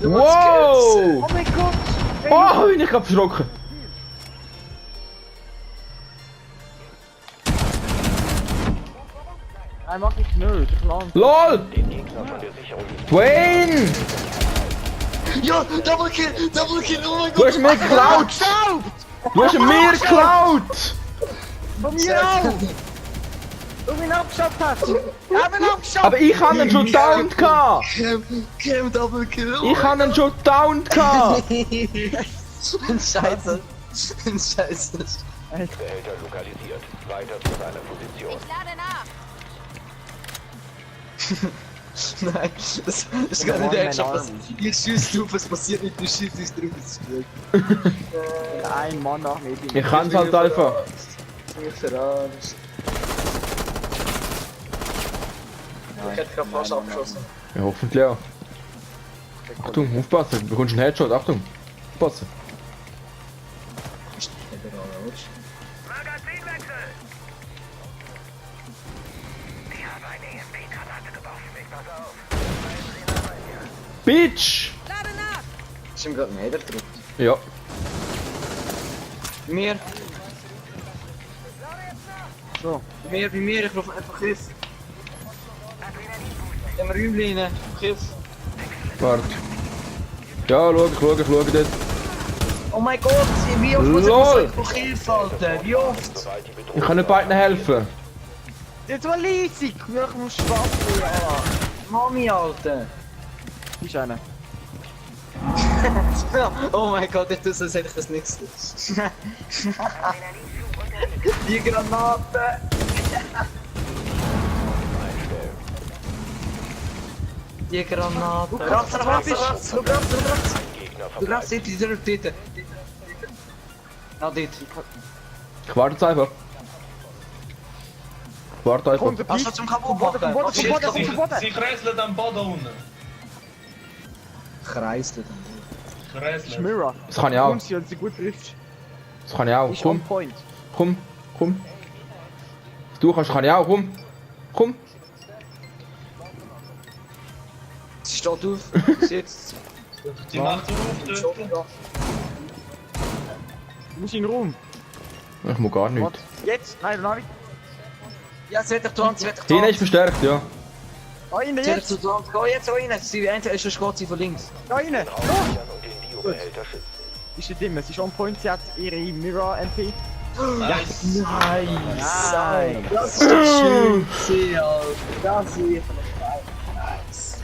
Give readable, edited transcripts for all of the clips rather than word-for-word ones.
Wow! Oh mein Gott! Oh, bin ich gerade verschrocken. Nein, mach ich nicht. Ich lande. LOL! Den Gegner von der Sicherung Dwayne! Ja, Double Kill, oh mein Du Gott. hast mir geklaut! Du hast mir geklaut! Von mir auch! Du mich abgeschafft hast! Ja, mich abgeschafft! Aber ich habe ihn schon down gehabt! Cam Double Kill. Ich habe ihn schon down gehabt! Scheiße. Scheiße. Behälter lokalisiert. Weiter zu seiner Position. Ich lade nach. Nein, das ist gar nicht der Action. Ich schieße drauf, es passiert nicht, du schießt nicht drauf, es ist gut. Ein Mann nach mir. Ich kann es halt einfach. Ich verarsch. Ich hätte gerade fast abgeschossen. Ja, hoffentlich auch. Achtung, aufpassen, du bekommst einen Headshot, Achtung. Aufpassen. Bitch! Lade nach. Ist ihm gerade ein Header gedrückt? Ja. Bei mir, So. bei mir, ich rufe einfach Hilfe. Ich habe Räumchen, Hilfe. Warte. Ja, schau dort. Oh mein Gott, wie oft muss ich LOL. noch Hilfe, Alter? Wie oft? Sobald die Bedrohung Ich kann nicht beiden helfen. Jetzt war leisig! Ich muss Spaß machen. Mami, Alter. Hier ist einer. Oh mein Gott, ich tue so, als hätte ich das nichts. Die Granate! Die Granate! Rechts, Gegner Du verbleibt. greifst dort. Ah, dort. Ich warte jetzt einfach. Ich warte einfach. Kommt der Hast du Peak! zum kaputt Vom Boden, vom Boden, machen? vom Boden, vom Boden! Sie kräseln am Boden unten. Kreist dann. Kräseln. Mirror. Das kann ich auch. Und sie hat sie gut trifft. Das kann ich auch. Ist on Komm, point. komm. Du kannst, kann ich auch. Komm. Sie steht auf. Sie jetzt. Die macht so auf. Du musst in den Raum. Ich muss gar Warte. nicht. Jetzt? Nein, dann hab ich. Ja, sie wird dich dran, sie wird dich Hinten dran. ist verstärkt, ja. Da rein, Sie wird jetzt! dich dran. Geh jetzt rein. Sie entweder ist geht sie von links. Da rein! Sichern und den Biobehälter schützen. Ist nicht immer, sie ist on point, sie hat ihre Mirror MP. Nice. Nein! Das ist doch schön gesehen, Alter. Das ist wirklich nice.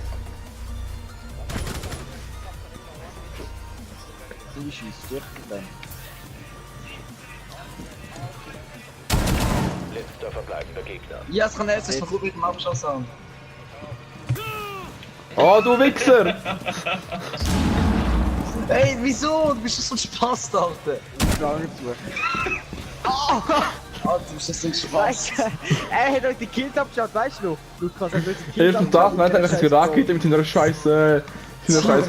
Sie schießt wirklich dann. Letzter verbleibender Gegner. Ja, es kann jetzt, dass wir gut mit dem Abschuss haben. Oh, du Wichser! Ey, wieso? Du bist so ein Spaß, Alter. Gar nicht zu. Alter, du bist so ein Spaß. Weißt du, er hat euch die Kills abgeschaut, weißt du? Lukas hat euch die Kills Hilf das, man hat eigentlich gerackert mit seiner scheiß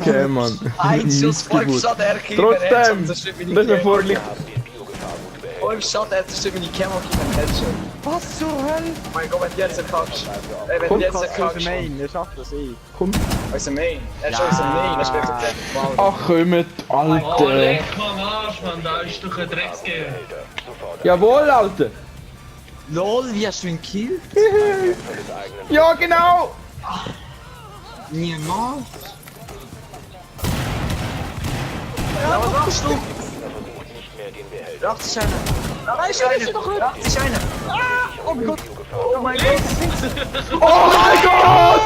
Cam, Mann. Ein Schuss, 5 gut. Schaden, er kriegt Trotzdem! Das ist mir vorher Wir haben den Biogefahrgutbehälter. 5 Schaden, er zerstört meine Cam und gibt einen Headshot. Was zur Hölle? Oh mein Gott, wenn du jetzt erkackst. Ey, wenn Komm, du jetzt Lukas, unser erkackst. Main, er schafft das eh. Komm. Unser Main. Er ist schon unser Main, er spielt auf Wow. Ach, kommt, Oh, Alter. leck mal am Arsch, Mann. Da ist doch ein Drecksgeld. Behälter. Sofort Jawohl, Alter. LOL, wie hast du ihn killt? des eigenen Ja, genau. Niemals. Ja, was machst du? Gegner versucht nicht mehr den Behälter. Rechts ist einer. Rechts ist einer. Rechts ist einer. Oh Gott. Oh mein Gott. Oh mein Gott.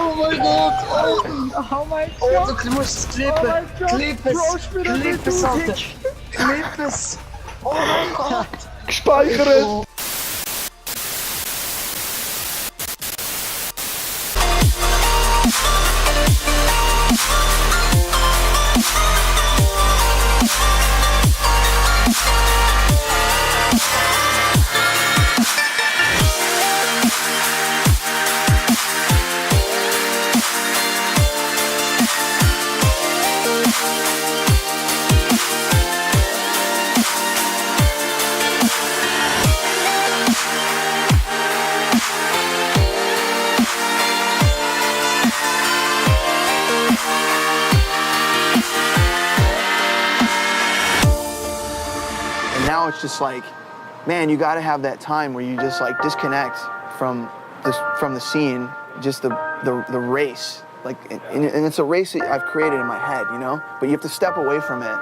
Oh mein Gott. Oh mein Oh, du musst es klippen. mein Gott. Klipp es. Bro, spiel das Klipp nicht es, so Alter. dick. Klipp es. Oh mein Gott. Gespeichert. now it's just like, man, you got to have that time where you just like disconnect from the scene, just the race. Like, and it's a race that I've created in my head, you know? But you have to step away from it